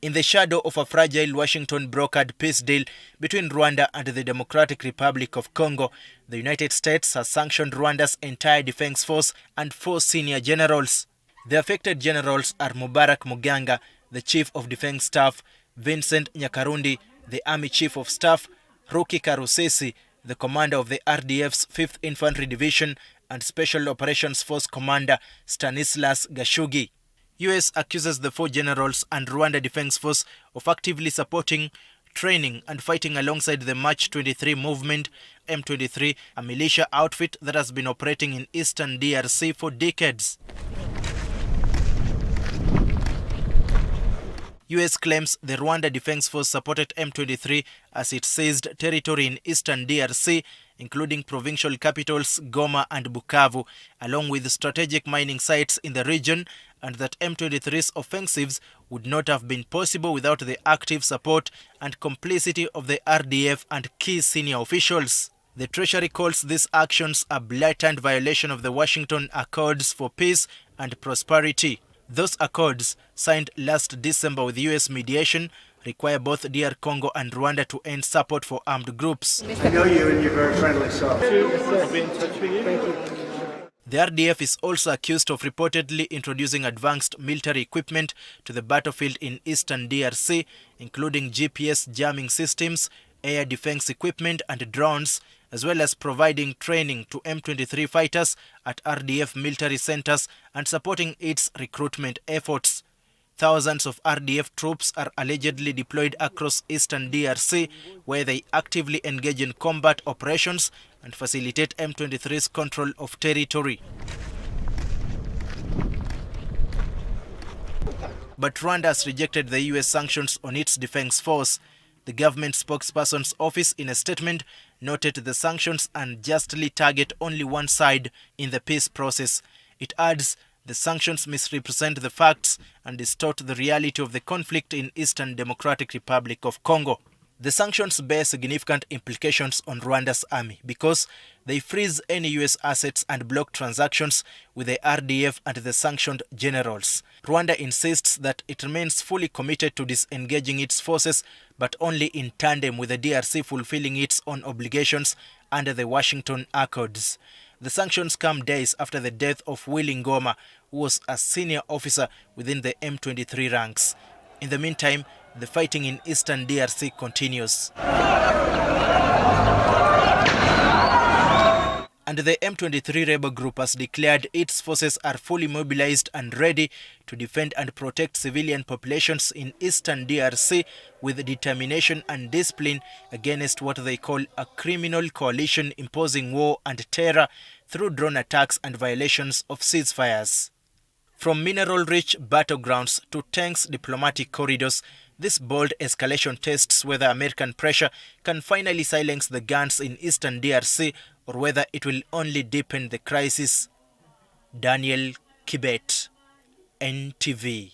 In the shadow of a fragile Washington-brokered peace deal between Rwanda and the Democratic Republic of Congo, the United States has sanctioned Rwanda's entire defense force and 4 senior generals. The affected generals are Mubarak Muganga, the Chief of Defense Staff, Vincent Nyakarundi, the Army Chief of Staff, Ruki Karusisi, the commander of the RDF's 5th Infantry Division, and Special Operations Force Commander Stanislas Gashugi. US accuses the 4 generals and Rwanda Defence Force of actively supporting, training and fighting alongside the March 23 movement, M23, a militia outfit that has been operating in eastern DRC for decades. US claims the Rwanda Defence Force supported M23 as it seized territory in eastern DRC, including provincial capitals Goma and Bukavu, along with strategic mining sites in the region, and that M23's offensives would not have been possible without the active support and complicity of the RDF and key senior officials. The Treasury calls these actions a blatant violation of the Washington Accords for Peace and Prosperity. Those accords, signed last December with US mediation, require both DR Congo and Rwanda to end support for armed groups. I know you and you're very friendly, so I'll be in touch with you. Thank you. The RDF is also accused of reportedly introducing advanced military equipment to the battlefield in eastern DRC, including GPS jamming systems, air defense equipment and drones, as well as providing training to M23 fighters at RDF military centers and supporting its recruitment efforts. Thousands of RDF troops are allegedly deployed across eastern DRC, where they actively engage in combat operations and facilitate M23's control of territory. But Rwanda has rejected the US sanctions on its defense force. The government spokesperson's office, in a statement, noted the sanctions unjustly target only one side in the peace process. It adds the sanctions misrepresent the facts and distort the reality of the conflict in Eastern Democratic Republic of Congo. The sanctions bear significant implications on Rwanda's army because they freeze any US assets and block transactions with the RDF and the sanctioned generals. Rwanda insists that it remains fully committed to disengaging its forces, but only in tandem with the DRC fulfilling its own obligations under the Washington Accords. The sanctions come days after the death of Willy Ngoma, who was a senior officer within the M23 ranks. In the meantime, the fighting in eastern DRC continues. And the M23 rebel group has declared its forces are fully mobilized and ready to defend and protect civilian populations in eastern DRC with determination and discipline against what they call a criminal coalition imposing war and terror through drone attacks and violations of ceasefires. From mineral-rich battlegrounds to tense diplomatic corridors, this bold escalation tests whether American pressure can finally silence the guns in eastern DRC or whether it will only deepen the crisis. Daniel KIBET, NTV.